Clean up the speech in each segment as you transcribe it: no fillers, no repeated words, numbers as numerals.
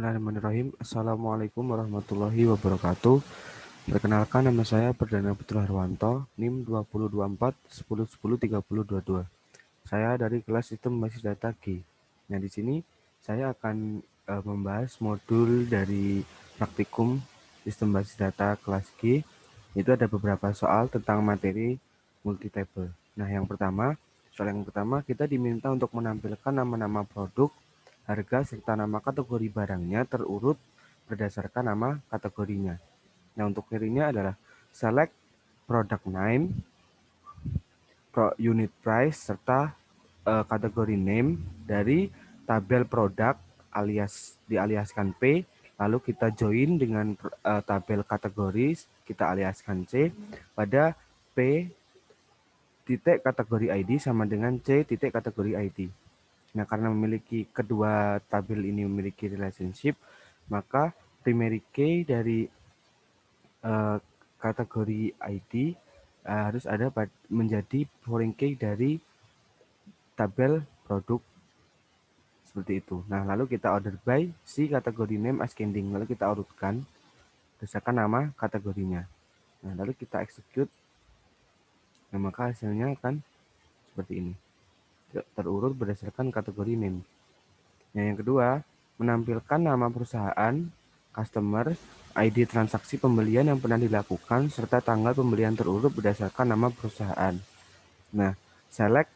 Bismillahirrahmanirrahim. Assalamualaikum warahmatullahi wabarakatuh. Perkenalkan, nama saya Perdana Putra Harwanto, NIM 2024 10 10 30 22. Saya dari kelas Sistem Basis Data G. Nah, di sini saya akan membahas modul dari praktikum Sistem Basis Data kelas G. Itu ada beberapa soal tentang materi multi-table. Nah, soal yang pertama kita diminta untuk menampilkan nama-nama produk, harga, serta nama kategori barangnya terurut berdasarkan nama kategorinya. Nah, untuk query-nya adalah select product name, unit price, serta kategori name dari tabel produk alias dialiaskan P, lalu kita join dengan tabel kategori, kita aliaskan C pada P titik kategori ID sama dengan C titik kategori ID. Nah, karena memiliki kedua tabel ini memiliki relationship, maka primary key dari kategori ID harus ada menjadi foreign key dari tabel produk seperti itu. Nah, lalu kita order by si kategori name ascending, lalu kita urutkan berdasarkan nama kategorinya. Nah, lalu kita execute. Nah, maka hasilnya akan seperti ini. Terurut berdasarkan kategori name. Nah, yang kedua, menampilkan nama perusahaan, customer, ID transaksi pembelian yang pernah dilakukan, serta tanggal pembelian terurut berdasarkan nama perusahaan. Nah, select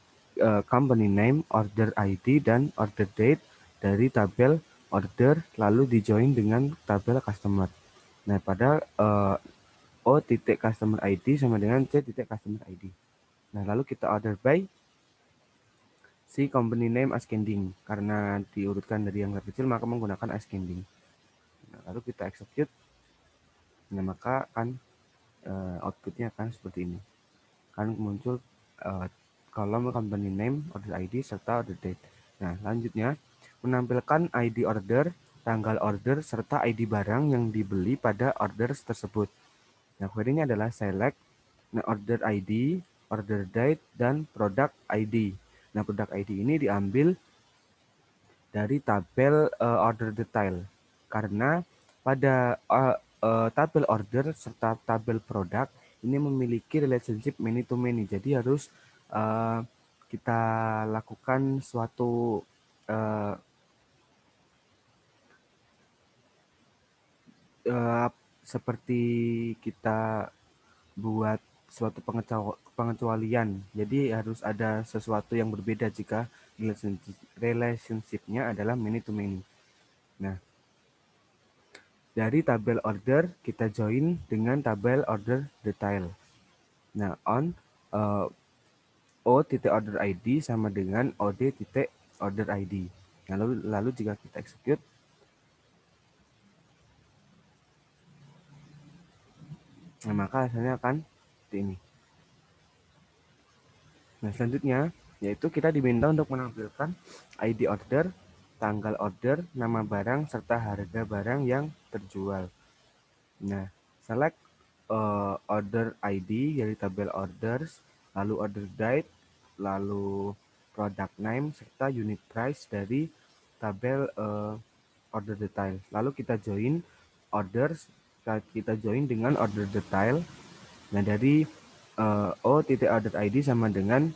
company name, order ID, dan order date dari tabel order, lalu dijoin dengan tabel customer. Nah, pada O titik customer ID sama dengan C titik customer ID. Nah, lalu kita order by si company name ascending. Karena diurutkan dari yang terkecil, maka menggunakan ascending. Nah, lalu kita execute. Nah, maka akan outputnya akan seperti ini. Kan muncul kolom company name, order ID, serta order date. Nah, lanjutnya menampilkan ID order, tanggal order, serta ID barang yang dibeli pada order tersebut. Nah, query-nya adalah select order ID, order date, dan product ID. Nah, product ID ini diambil dari tabel order detail. Karena pada tabel order serta tabel produk ini memiliki relationship many to many. Jadi harus kita lakukan suatu uh, seperti kita buat suatu pengecualian. Jadi harus ada sesuatu yang berbeda jika relationship-nya adalah many to many. Nah, dari tabel order kita join dengan tabel order detail. Nah, on O titik order ID sama dengan OD titik order ID. Nah, lalu jika kita execute, nah, maka hasilnya akan seperti ini. Nah, selanjutnya yaitu kita diminta untuk menampilkan ID order, tanggal order, nama barang, serta harga barang yang terjual. Nah, select order ID dari tabel orders, lalu order date, lalu product name, serta unit price dari tabel order detail. Lalu kita join orders, kita join dengan order detail. Nah, dari O titik order ID sama dengan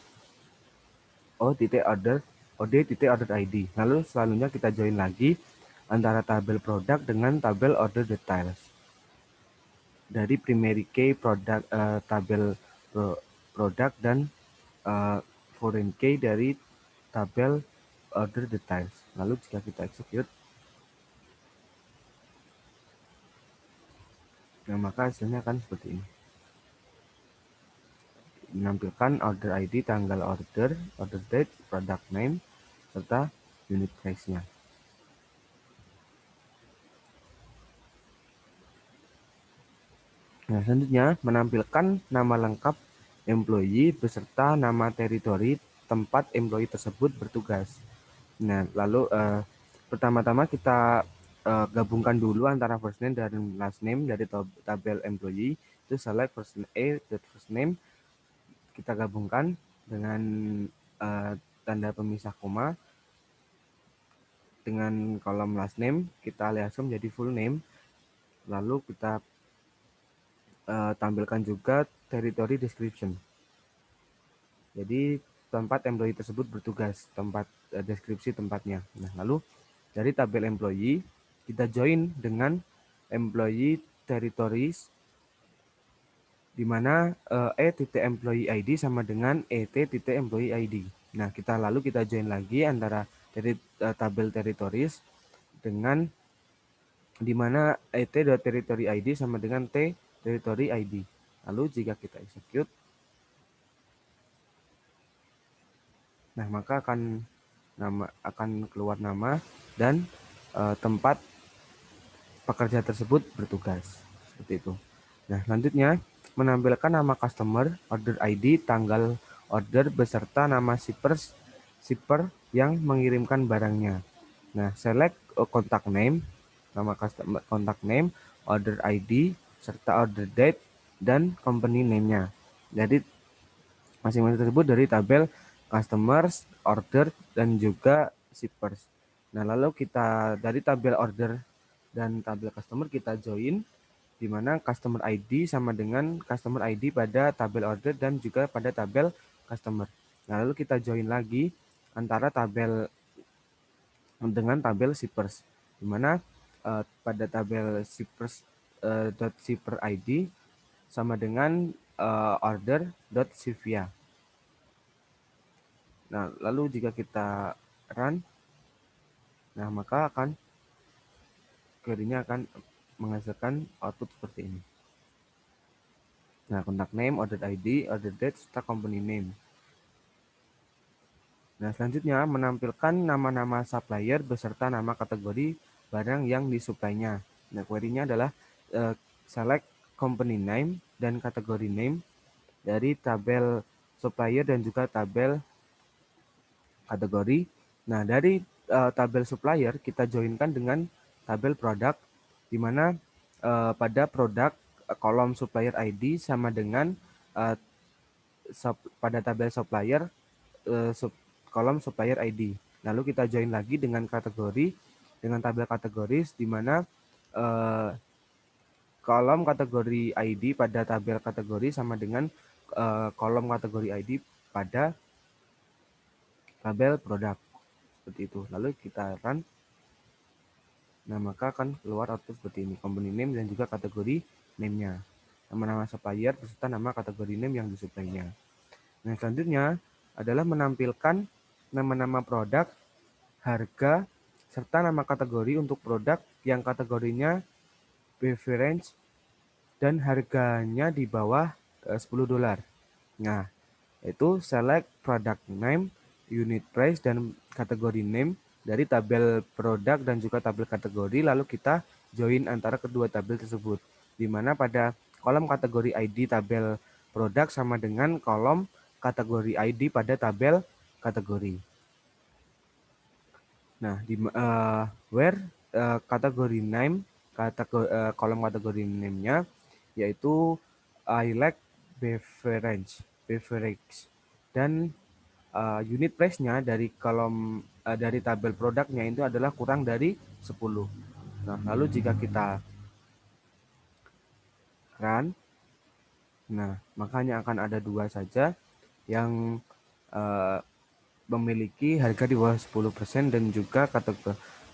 O titik order OD titik order ID. Lalu selanjutnya kita join lagi antara tabel produk dengan tabel order details. Dari primary key produk tabel produk dan foreign key dari tabel order details. Lalu jika kita execute, nah maka hasilnya akan seperti ini. Menampilkan order ID, tanggal order, order date, product name, serta unit price-nya. Nah, selanjutnya menampilkan nama lengkap employee beserta nama teritori tempat employee tersebut bertugas. Nah, lalu pertama-tama kita gabungkan dulu antara first name dan last name dari tabel employee. Itu select first name, first name, kita gabungkan dengan tanda pemisah koma dengan kolom last name kita aliaskan menjadi full name. Lalu kita tampilkan juga territory description. Jadi tempat employee tersebut bertugas, tempat deskripsi tempatnya. Nah, lalu dari tabel employee kita join dengan employee territories, di mana e.employee ID sama dengan et.employee ID. Nah, lalu kita join lagi antara dari tabel territories dengan di mana et.territory ID sama dengan t.territory ID. Lalu jika kita execute, nah maka akan keluar nama dan tempat pekerja tersebut bertugas. Seperti itu. Nah, selanjutnya menampilkan nama customer, order ID, tanggal order beserta nama shipper yang mengirimkan barangnya. Nah, select contact name, nama customer, contact name, order ID, serta order date dan company name-nya. Jadi masing-masing tersebut dari tabel customers, order, dan juga shippers. Nah, lalu kita dari tabel order dan tabel customer kita join, di mana customer ID sama dengan customer ID pada tabel order dan juga pada tabel customer. Nah, lalu kita join lagi antara tabel dengan tabel shippers, di mana pada tabel shippers .shipper ID sama dengan order.shipvia. Nah, lalu jika kita run, nah maka query-nya akan menghasilkan output seperti ini. Nah, contact name, order ID, order date, serta company name. Nah, selanjutnya menampilkan nama-nama supplier beserta nama kategori barang yang disuplainya. Nah, query-nya adalah select company name dan kategori name dari tabel supplier dan juga tabel kategori. Nah, dari tabel supplier kita joinkan dengan tabel produk, di mana pada produk kolom supplier ID sama dengan pada tabel supplier kolom supplier ID. Lalu kita join lagi dengan kategori, dengan tabel kategoris, di mana kolom kategori ID pada tabel kategori sama dengan kolom kategori ID pada tabel produk. Seperti itu. Lalu kita run. Nah, maka akan keluar output seperti ini. Company name dan juga kategori name-nya. Nama-nama supplier beserta nama kategori name yang disuplainya. Nah, selanjutnya adalah menampilkan nama-nama produk, harga, serta nama kategori untuk produk yang kategorinya beverage dan harganya di bawah $10. Nah, itu select product name, unit price, dan kategori name dari tabel produk dan juga tabel kategori, lalu kita join antara kedua tabel tersebut, di mana pada kolom kategori ID tabel produk sama dengan kolom kategori ID pada tabel kategori. Nah, di where kategori name, kolom kategori name-nya yaitu I like beverage, dan unit price-nya dari kolom dari tabel produknya itu adalah kurang dari 10. Nah, lalu jika kita run, nah makanya akan ada dua saja yang memiliki harga di bawah 10% dan juga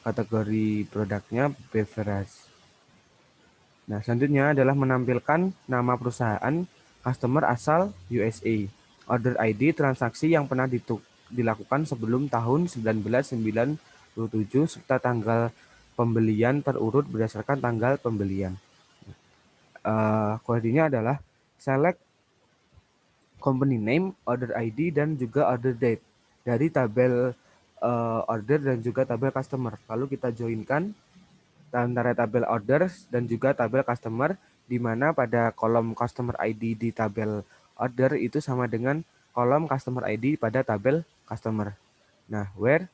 kategori produknya beverage. Nah, selanjutnya adalah menampilkan nama perusahaan, customer asal USA, order ID transaksi yang pernah dilakukan sebelum tahun 1997, serta tanggal pembelian terurut berdasarkan tanggal pembelian. Query-nya adalah select company name, order ID, dan juga order date dari tabel order dan juga tabel customer. Lalu kita joinkan antara tabel orders dan juga tabel customer, di mana pada kolom customer ID di tabel order itu sama dengan kolom customer ID pada tabel customer. Nah, where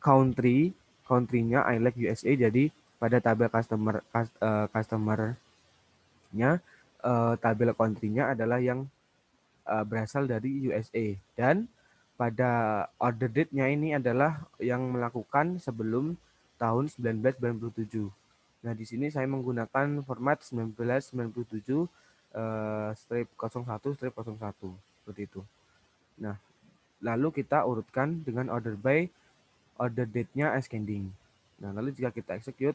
country-nya I like USA, jadi pada tabel customer-nya tabel country-nya adalah yang berasal dari USA, dan pada order date-nya ini adalah yang melakukan sebelum tahun 1997. Nah, di sini saya menggunakan format 1997 strip 01 strip 01 seperti itu. Nah, lalu kita urutkan dengan order by, order date-nya ascending. Nah, lalu jika kita execute,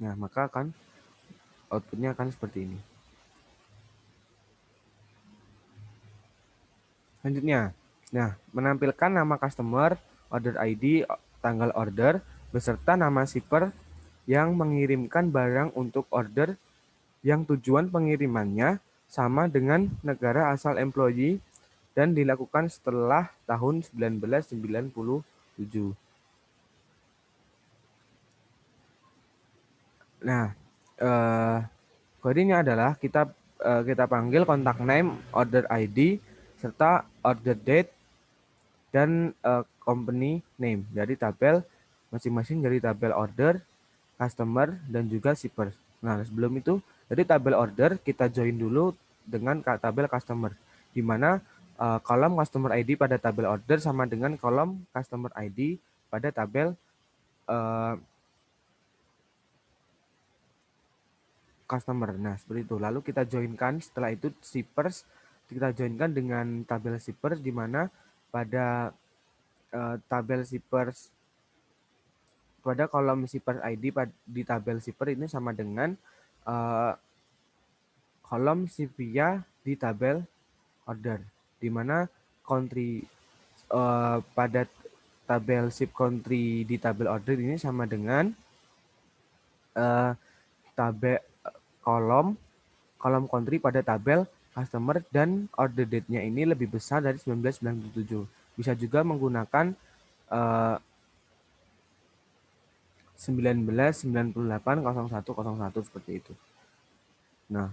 nah maka akan outputnya akan seperti ini. Selanjutnya, nah menampilkan nama customer, order ID, tanggal order, beserta nama shipper yang mengirimkan barang untuk order yang tujuan pengirimannya sama dengan negara asal employee dan dilakukan setelah tahun 1997. Nah, kodenya adalah kita panggil kontak name, order ID, serta order date dan company name dari tabel masing-masing, dari tabel order, customer, dan juga shipper. Nah, sebelum itu dari tabel order kita join dulu dengan tabel customer, di mana kolom customer ID pada tabel order sama dengan kolom customer ID pada tabel uh, customer. Nah, seperti itu. Lalu kita joinkan, setelah itu shippers kita joinkan dengan tabel shippers, di mana pada tabel shippers, pada kolom shipper ID di tabel shipper ini sama dengan uh, kolom Shipia di tabel order, di mana country pada tabel ship country di tabel order ini sama dengan uh, tabel kolom kolom country pada tabel customer, dan order date-nya ini lebih besar dari 1997. Bisa juga menggunakan 1998 0101 seperti itu. Nah,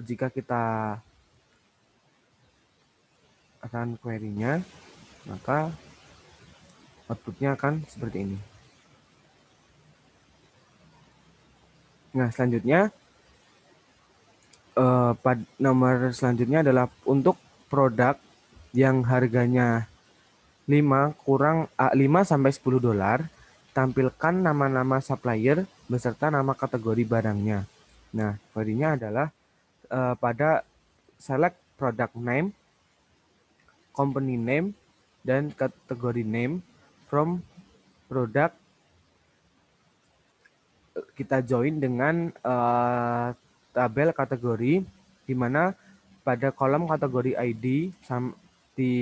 jika kita akan query-nya, maka outputnya akan seperti ini. Nah, selanjutnya nomor selanjutnya adalah untuk produk yang harganya 5 sampai 10 dolar, tampilkan nama-nama supplier beserta nama kategori barangnya. Nah, query-nya adalah pada select product name, company name, dan kategori name from product. Kita join dengan tabel kategori, di mana pada kolom kategori ID di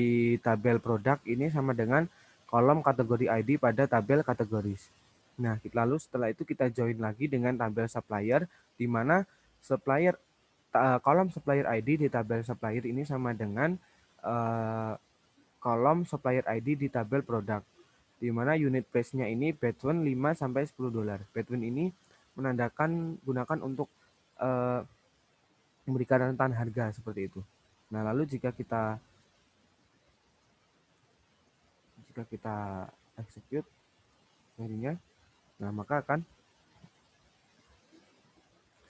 tabel produk ini sama dengan kolom kategori ID pada tabel kategoris. Nah, lalu setelah itu kita join lagi dengan tabel supplier, di mana kolom supplier ID di tabel supplier ini sama dengan kolom supplier ID di tabel produk, di mana unit price-nya ini between 5 sampai 10 dolar. Between ini menandakan gunakan untuk memberikan rentan harga seperti itu. Nah, lalu jika kita execute query-nya, nah maka akan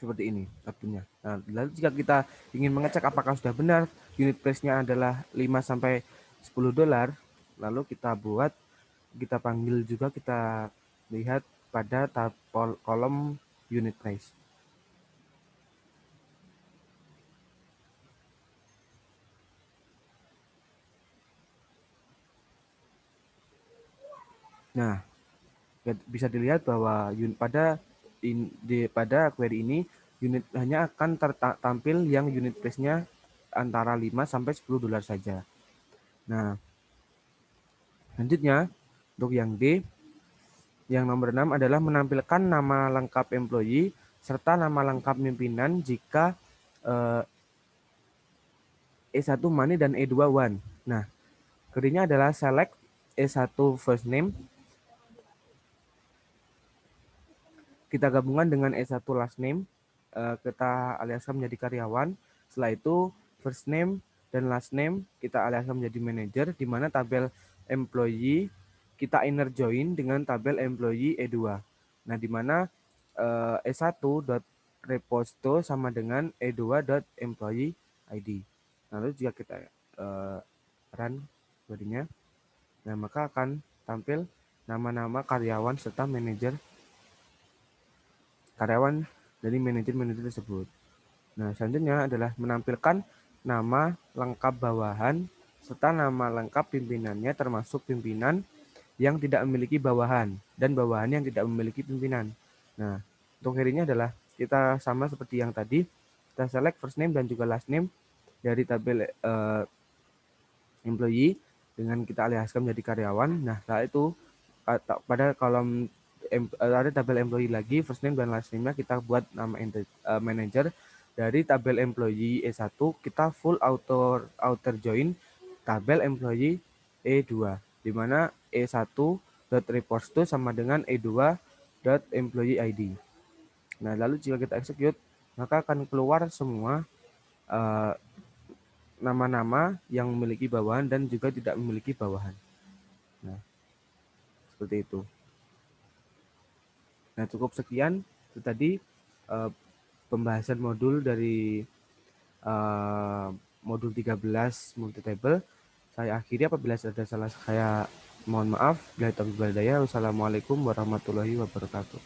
seperti ini outputnya. Nah, lalu jika kita ingin mengecek apakah sudah benar unit price-nya adalah 5 sampai 10 dolar, lalu kita panggil juga, kita lihat pada kolom unit price. Nah, bisa dilihat bahwa pada query ini unit hanya akan tampil yang unit price-nya antara 5 sampai 10 dolar saja. Nah, selanjutnya untuk yang D, yang nomor 6 adalah menampilkan nama lengkap employee serta nama lengkap pimpinan jika E1 money dan E2 one. Nah, query-nya adalah select E1 first name, kita gabungkan dengan E1 last name, kita aliaskan menjadi karyawan. Setelah itu first name dan last name kita aliaskan menjadi manager, di mana tabel employee kita inner join dengan tabel employee E2. Nah, di mana E1.reposto sama dengan E2.employee ID. Lalu jika kita run query-nya, nah maka akan tampil nama-nama karyawan serta manajer karyawan dari manajer-manajer tersebut. Nah, selanjutnya adalah menampilkan nama lengkap bawahan serta nama lengkap pimpinannya termasuk pimpinan yang tidak memiliki bawahan dan bawahan yang tidak memiliki pimpinan. Nah, untuk ini adalah kita sama seperti yang tadi, kita select first name dan juga last name dari tabel employee dengan kita aliaskan menjadi karyawan. Nah, setelah itu pada kolom ada tabel employee lagi, first name dan last name-nya kita buat nama manager. Dari tabel employee E1 kita full outer join tabel employee E2, di mana E1.reports to sama dengan E2.employee ID. Nah, lalu jika kita execute, maka akan keluar semua nama-nama yang memiliki bawahan dan juga tidak memiliki bawahan. Nah, seperti itu. Nah, cukup sekian itu tadi pembahasan modul dari modul 13 multitable. Saya akhiri, apabila ada salah saya mohon maaf. Wassalamualaikum warahmatullahi wabarakatuh.